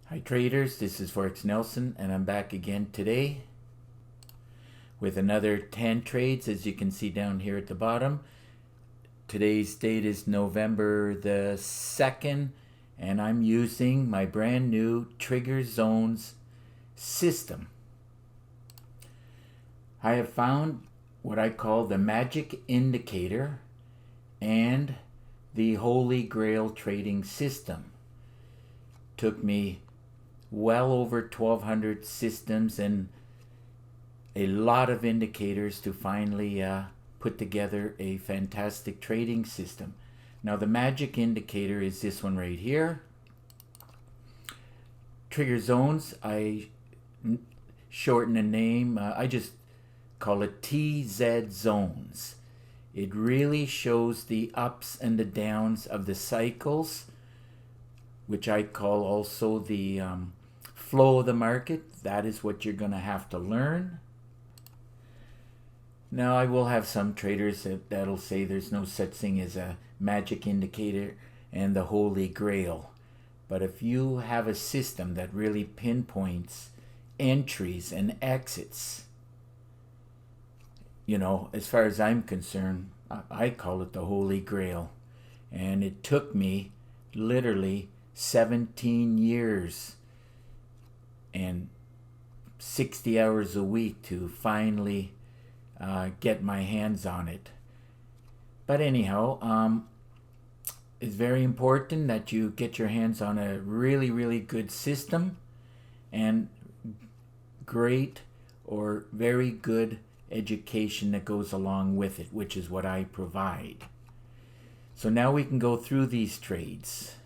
Hi traders, this is Forex Nelson and I'm back again today with another 10 trades, as you can see down here at the bottom. Today's date is November the 2nd and I'm using my brand new Trigger Zones system. I have found what I call the magic indicator and the Holy Grail trading system. Took me well over 1,200 systems and a lot of indicators to finally put together a fantastic trading system. Now the magic indicator is this one right here. Trigger Zones, I shorten the name, I just call it TZ Zones. It really shows the ups and the downs of the cycles, which I call also the flow of the market. That is what you're going to have to learn. Now I will have some traders that'll say there's no such thing as a magic indicator and the Holy Grail. But if you have a system that really pinpoints entries and exits, you know, as far as I'm concerned, I call it the Holy Grail. And it took me literally 17 years and 60 hours a week to finally get my hands on it. But anyhow, it's very important that you get your hands on a really good system and great or very good education that goes along with it, which is what I provide. So now we can go through these trades.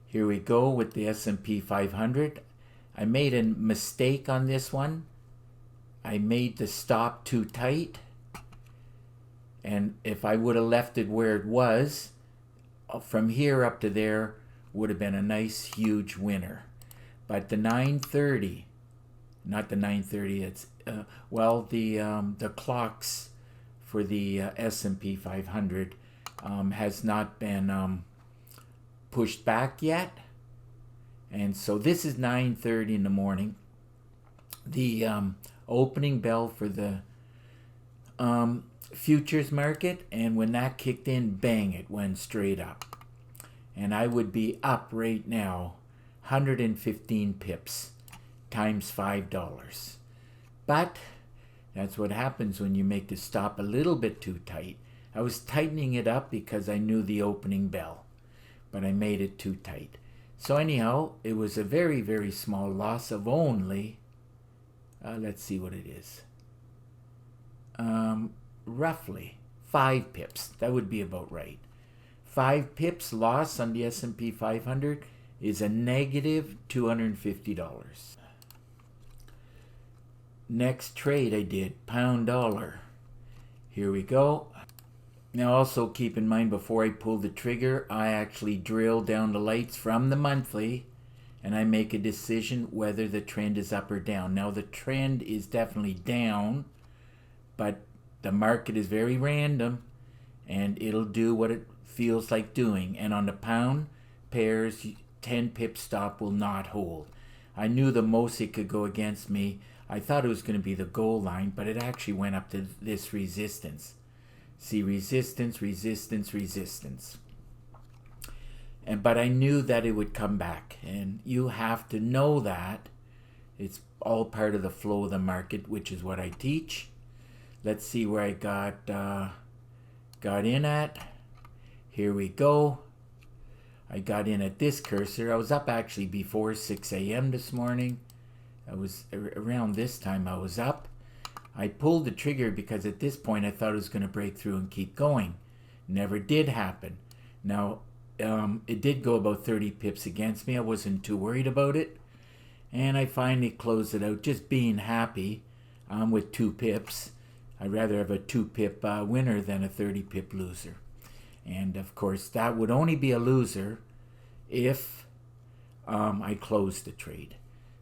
Here we go with the S&P 500. I made a mistake on this one. I made the stop too tight. And if I would have left it where it was, from here up to there would have been a nice huge winner. But the 930, not the 930, it's the clocks for the S&P 500 has not been pushed back yet. And so this is 9:30 in the morning. The opening bell for the futures market, and when that kicked in, bang, it went straight up. And I would be up right now 115 pips times $5. But that's what happens when you make the stop a little bit too tight. I was tightening it up because I knew the opening bell, but I made it too tight. So anyhow, it was a very small loss of only, let's see what it is, roughly 5 pips. That would be about right. 5 pips loss on the S&P 500 is a negative $250. Next trade I did, pound dollar. Here we go. Now also keep in mind, before I pull the trigger, I actually drill down the lights from the monthly and I make a decision whether the trend is up or down. Now the trend is definitely down, but the market is very random and it'll do what it feels like doing. And on the pound pairs, 10 pip stop will not hold. I knew the most it could go against me. I thought it was going to be the goal line, but it actually went up to this resistance. See, resistance. But I knew that it would come back, and you have to know that. It's all part of the flow of the market, which is what I teach. Let's see where I got in at. Here we go. I got in at this cursor. I was up actually before 6 a.m. this morning. I was around this time I was up. I pulled the trigger because at this point I thought it was going to break through and keep going. Never did happen. Now, it did go about 30 pips against me. I wasn't too worried about it. And I finally closed it out, just being happy with 2 pips. I'd rather have a 2 pip winner than a 30 pip loser. And of course, that would only be a loser if I closed the trade.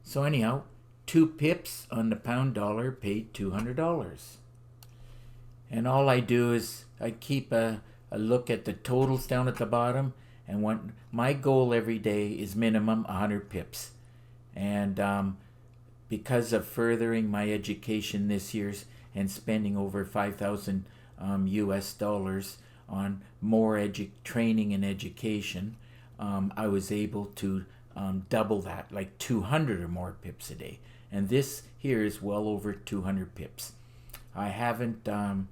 So anyhow, 2 pips on the pound dollar paid $200. And all I do is I keep a look at the totals down at the bottom And my goal every day is minimum 100 pips. And because of furthering my education this year's and spending over 5,000 US dollars on more training and education, I was able to double that, like 200 or more pips a day. And this here is well over 200 pips. I haven't done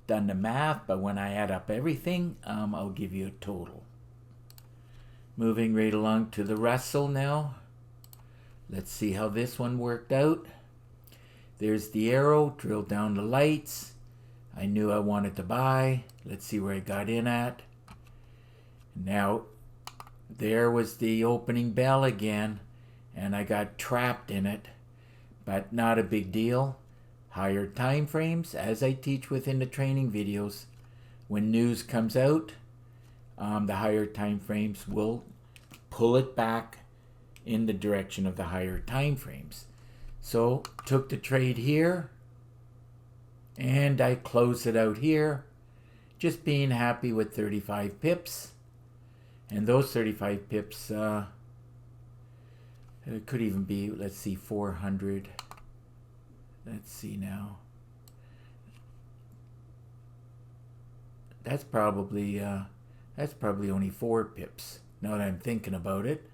the math, but when I add up everything, I'll give you a total. Moving right along to the Russell now. Let's see how this one worked out. There's the arrow, drilled down the lights. I knew I wanted to buy. Let's see where I got in at. Now, there was the opening bell again, and I got trapped in it, but not a big deal. Higher time frames, as I teach within the training videos, when news comes out, the higher time frames will pull it back in the direction of the higher time frames. So took the trade here, and I closed it out here, just being happy with 35 pips. And those 35 pips, it could even be, let's see, 400. Let's see now. That's probably only 4 pips. Now that I'm thinking about it.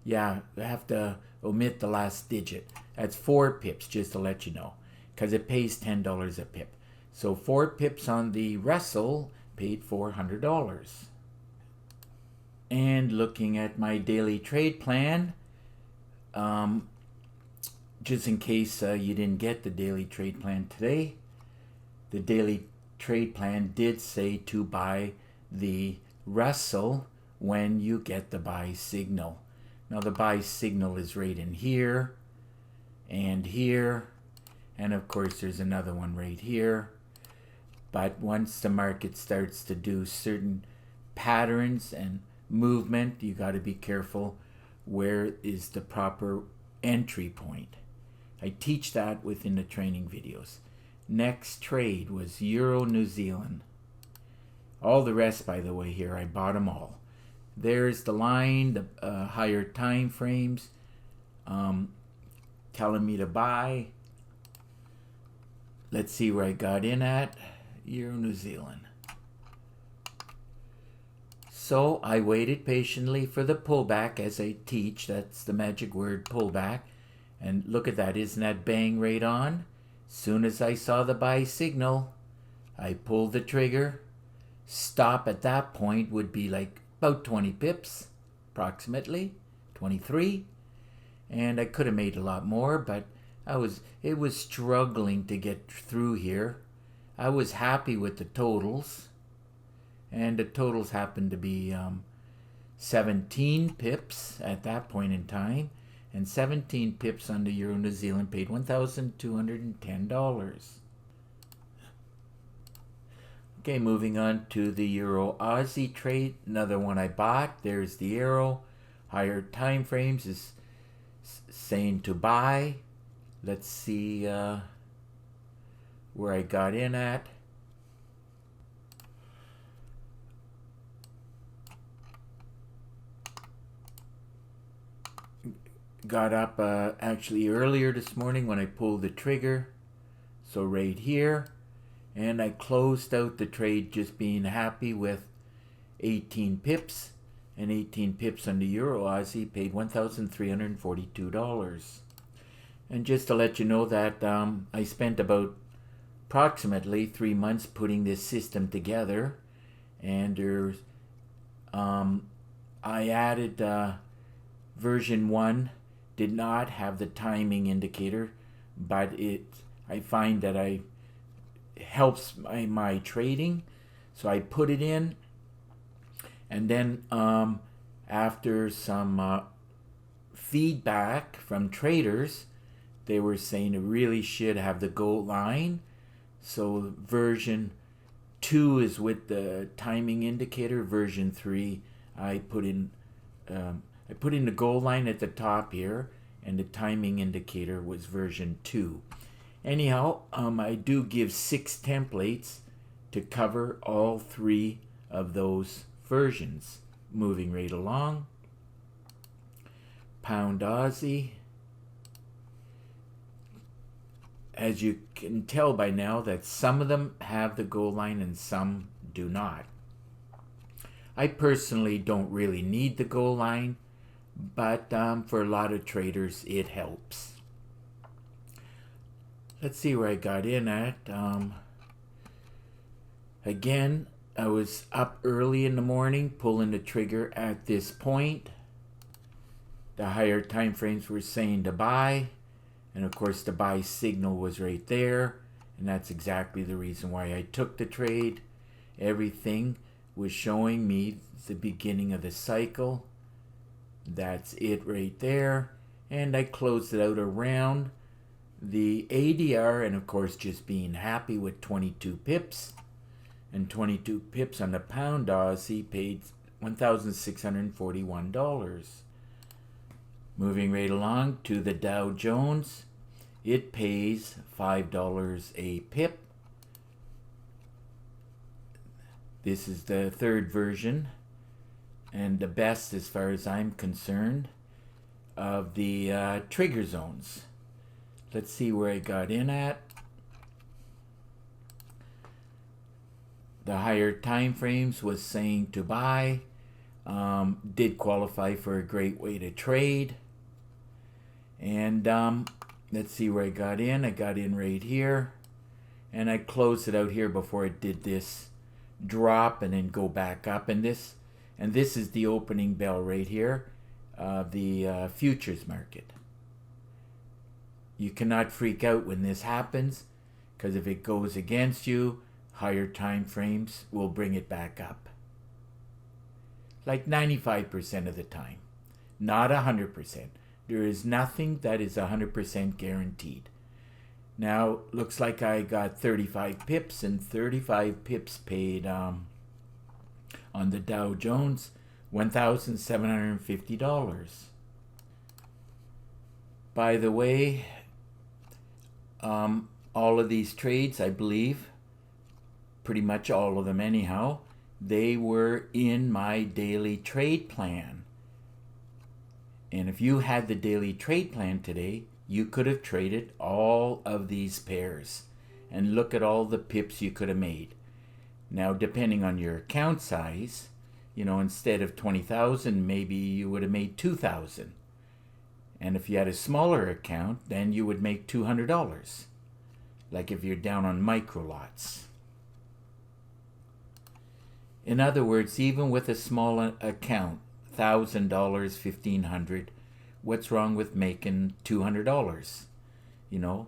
Yeah, I have to omit the last digit. That's 4 pips, just to let you know, because it pays $10 a pip. So 4 pips on the Russell paid $400. And looking at my daily trade plan, just in case you didn't get the daily trade plan today, the daily trade plan did say to buy the Russell when you get the buy signal. Now the buy signal is right in here, and of course there's another one right here. But once the market starts to do certain patterns and movement, you got to be careful where is the proper entry point. I teach that within the training videos. Next trade was Euro New Zealand. All the rest, by the way, here I bought them all. There's the line, the higher time frames, telling me to buy. Let's see where I got in at. Euro New Zealand. So I waited patiently for the pullback as I teach. That's the magic word, pullback. And look at that, isn't that bang right on? Soon as I saw the buy signal, I pulled the trigger. Stop at that point would be like about 20 pips, approximately 23. And I could have made a lot more, but it was struggling to get through here. I was happy with the totals. And the totals happened to be 17 pips at that point in time. And 17 pips on the Euro New Zealand paid $1,210. Okay, moving on to the Euro Aussie trade. Another one I bought. There's the arrow. Higher time frames is saying to buy. Let's see where I got in at. Got up actually earlier this morning when I pulled the trigger. So right here. And I closed out the trade just being happy with 18 pips. And 18 pips on the Euro Aussie paid $1,342. And just to let you know that I spent about approximately 3 months putting this system together. And there's I added version 1 did not have the timing indicator, but I find that it helps my trading, so I put it in. And then after some feedback from traders, they were saying it really should have the gold line. So version 2 is with the timing indicator. Version 3 I put in the gold line at the top here, and the timing indicator was version 2. Anyhow, I do give 6 templates to cover all 3 of those versions. Moving right along. Pound Aussie. As you can tell by now that some of them have the goal line and some do not. I personally don't really need the goal line, but for a lot of traders it helps. Let's see where I got in at. Again, I was up early in the morning pulling the trigger at this point. The higher time frames were saying to buy, and of course the buy signal was right there, and that's exactly the reason why I took the trade. Everything was showing me the beginning of the cycle. That's it right there, and I closed it out around the ADR, and of course just being happy with 22 pips, and 22 pips on the pound Aussie paid $1,641. Moving right along to the Dow Jones, it pays $5 a pip. This is the third version and the best as far as I'm concerned of the trigger zones. Let's see where I got in at. The higher time frames was saying to buy. Did qualify for a great way to trade. And let's see where I got in. I got in right here. And I closed it out here before it did this drop and then go back up. And this is the opening bell right here. The futures market. You cannot freak out when this happens, because if it goes against you, higher time frames will bring it back up. Like 95% of the time, not 100%. There is nothing that is 100% guaranteed. Now, looks like I got 35 pips, and 35 pips paid on the Dow Jones, $1,750. By the way, all of these trades, I believe, pretty much all of them anyhow, they were in my daily trade plan. And if you had the daily trade plan today, you could have traded all of these pairs. And look at all the pips you could have made. Now, depending on your account size, you know, instead of 20,000, maybe you would have made 2,000. And if you had a smaller account, then you would make $200. Like if you're down on micro lots. In other words, even with a small account, $1,000, $1,500, what's wrong with making $200? You know,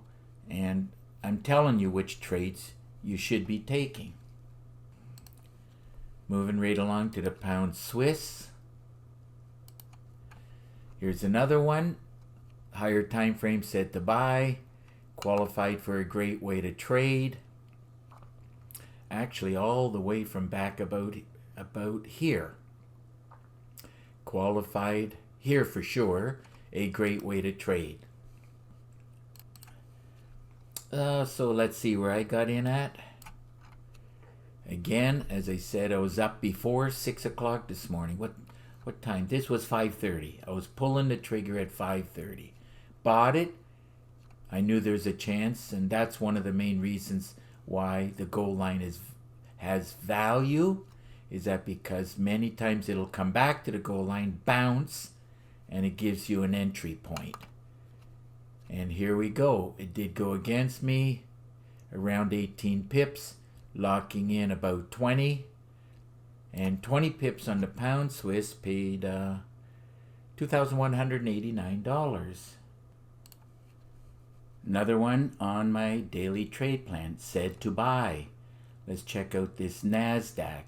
and I'm telling you which trades you should be taking. Moving right along to the pound Swiss. Here's another one. Higher time frame said to buy. Qualified for a great way to trade. Actually, all the way from back about here. Qualified here for sure. A great way to trade. So let's see where I got in at. Again, as I said, I was up before 6 o'clock this morning. What time? This was 5:30. I was pulling the trigger at 5:30. Bought it. I knew there's a chance, and that's one of the main reasons why the goal line has value, is that because many times it'll come back to the goal line, bounce, and it gives you an entry point. And here we go. It did go against me around 18 pips, locking in about 20. And 20 pips on the pound Swiss paid $2,189. Another one on my daily trade plan said to buy. Let's check out this NASDAQ.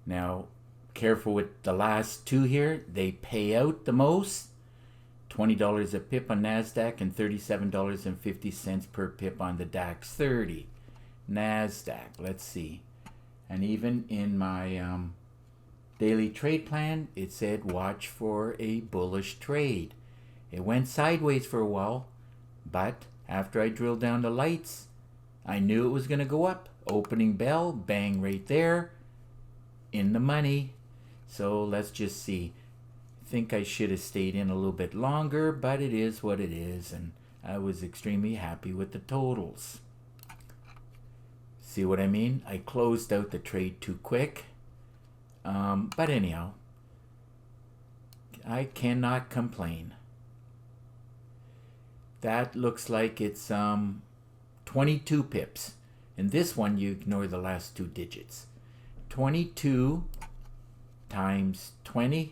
Now, careful with the last two here. They pay out the most. $20 a pip on NASDAQ and $37.50 per pip on the DAX 30. NASDAQ, let's see. And even in my daily trade plan, it said watch for a bullish trade. It went sideways for a while, but after I drilled down the lights, I knew it was going to go up. Opening bell, bang right there, in the money. So let's just see. I think I should have stayed in a little bit longer, but it is what it is, and I was extremely happy with the totals. See what I mean? I closed out the trade too quick. But anyhow, I cannot complain. That looks like it's 22 pips. In this one, you ignore the last two digits. 22 times $20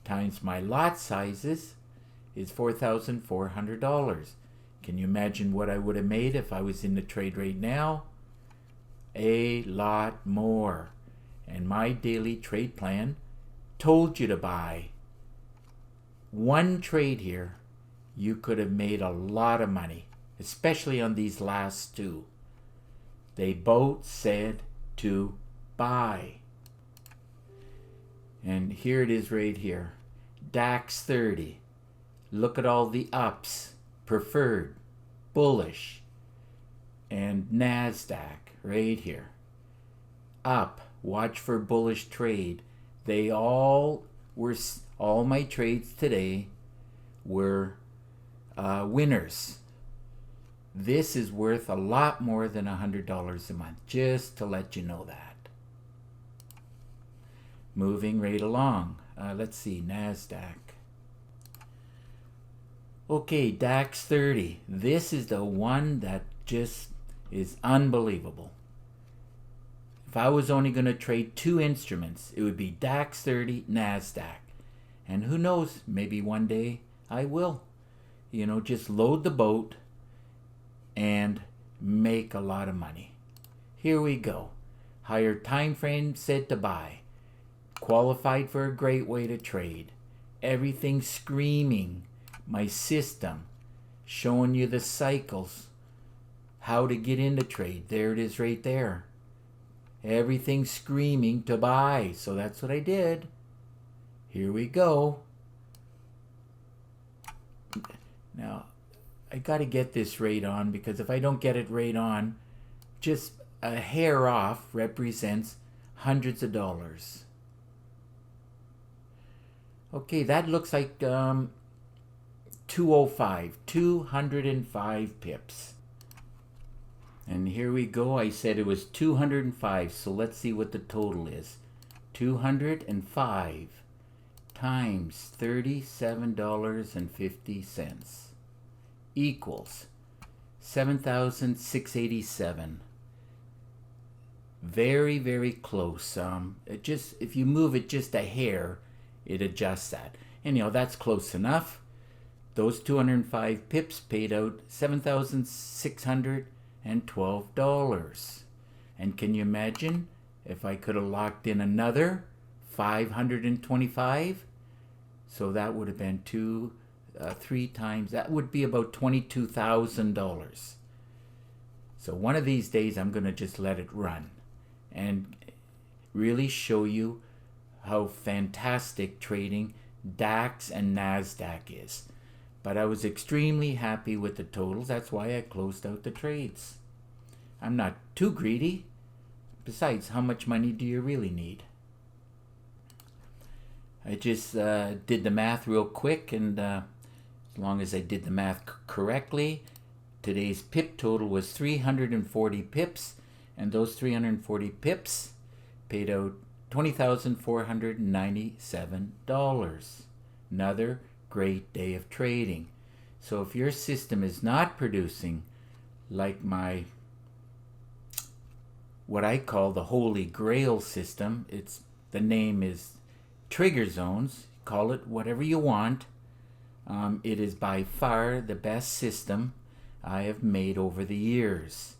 times my lot sizes is $4,400. Can you imagine what I would have made if I was in the trade right now? A lot more. And my daily trade plan told you to buy one trade here. You could have made a lot of money, especially on these last two. They both said to buy. And here it is right here. DAX 30. Look at all the ups. Preferred, bullish, and NASDAQ right here. Up. Watch for bullish trade. They all were, all my trades today were winners. This is worth a lot more than $100 a month, just to let you know that. Moving right along. Let's see, NASDAQ. Okay, DAX 30. This is the one that just is unbelievable. If I was only going to trade two instruments, it would be DAX 30, NASDAQ. And who knows, maybe one day I will. You know, just load the boat and make a lot of money. Here we go. Higher time frame said to buy. Qualified for a great way to trade. Everything screaming. My system showing you the cycles. How to get into trade. There it is right there. Everything screaming to buy. So that's what I did. Here we go. Now, I got to get this rate on, because if I don't get it right on, just a hair off represents hundreds of dollars. Okay, that looks like 205 pips. And here we go. I said it was 205, so let's see what the total is. 205 times $37.50 equals 7,687. Very, very close. It just, if you move it just a hair, it adjusts that. Anyhow, that's close enough. Those 205 pips paid out $7,612. And can you imagine if I could have locked in another 525? So that would have been three times. That would be about $22,000. So one of these days I'm going to just let it run and really show you how fantastic trading DAX and NASDAQ is. But I was extremely happy with the totals. That's why I closed out the trades. I'm not too greedy. Besides, how much money do you really need? I just did the math real quick, and as long as I did the math correctly, today's pip total was 340 pips, and those 340 pips paid out $20,497. Another great day of trading. So if your system is not producing like my, what I call the Holy Grail system, the name is Trigger Zones, call it whatever you want. It is by far the best system I have made over the years.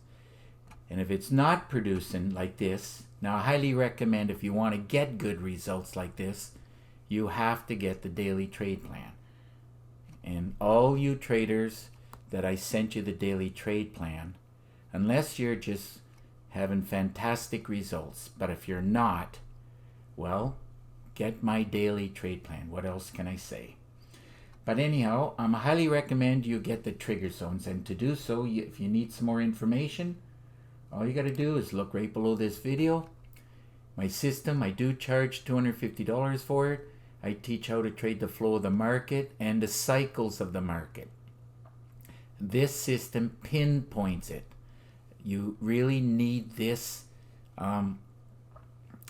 And if it's not producing like this, now I highly recommend, if you want to get good results like this, you have to get the daily trade plan. And all you traders that I sent you the daily trade plan, unless you're just having fantastic results, but if you're not, well, get my daily trade plan. What else can I say? But anyhow, I highly recommend you get the trigger zones. And to do so, if you need some more information, all you got to do is look right below this video. My system, I do charge $250 for it. I teach how to trade the flow of the market and the cycles of the market. This system pinpoints it. You really need this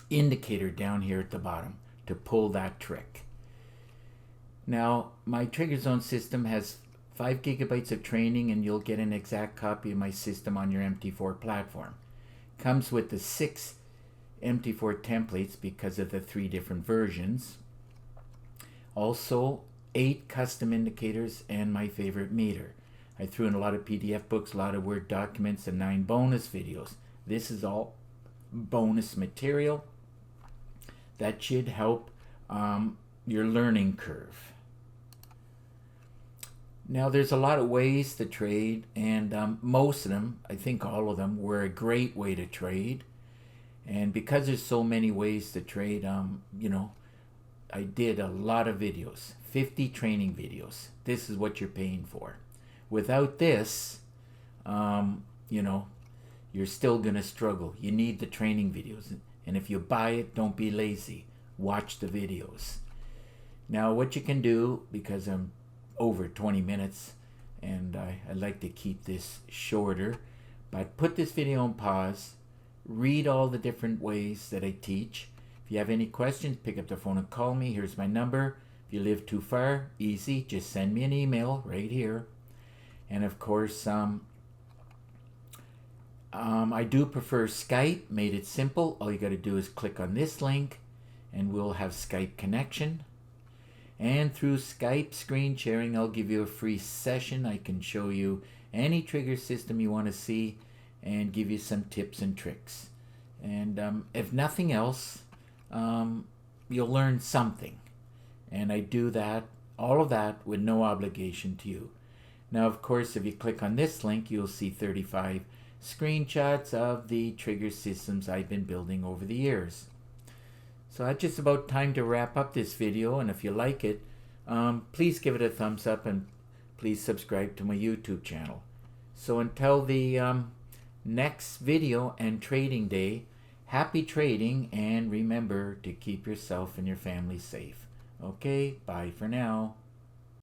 indicator down here at the bottom to pull that trick. Now, my trigger zone system has 5 gigabytes of training, and you'll get an exact copy of my system on your MT4 platform. Comes with the 6 MT4 templates because of the 3 different versions. Also, 8 custom indicators and my favorite meter. I threw in a lot of PDF books, a lot of Word documents, and 9 bonus videos. This is all bonus material that should help your learning curve. Now, there's a lot of ways to trade, and most of them, I think all of them, were a great way to trade. And because there's so many ways to trade, I did a lot of videos, 50 training videos. This is what you're paying for. Without this, you're still going to struggle. You need the training videos. And if you buy it, don't be lazy. Watch the videos. Now, what you can do, because I'm over 20 minutes and I like to keep this shorter, but put this video on pause, read all the different ways that I teach. If you have any questions, pick up the phone and call me. Here's my number. If you live too far, easy, just send me an email right here. And of course, I do prefer Skype. Made it simple. All you got to do is click on this link and we'll have Skype connection. And through Skype screen sharing, I'll give you a free session. I can show you any trigger system you want to see and give you some tips and tricks. And if nothing else, you'll learn something. And I do that, all of that, with no obligation to you. Now, of course, if you click on this link, you'll see 35 screenshots of the trigger systems I've been building over the years. So that's just about time to wrap up this video, and if you like it, please give it a thumbs up and please subscribe to my YouTube channel. So until the next video and trading day, happy trading, and remember to keep yourself and your family safe. Okay, bye for now.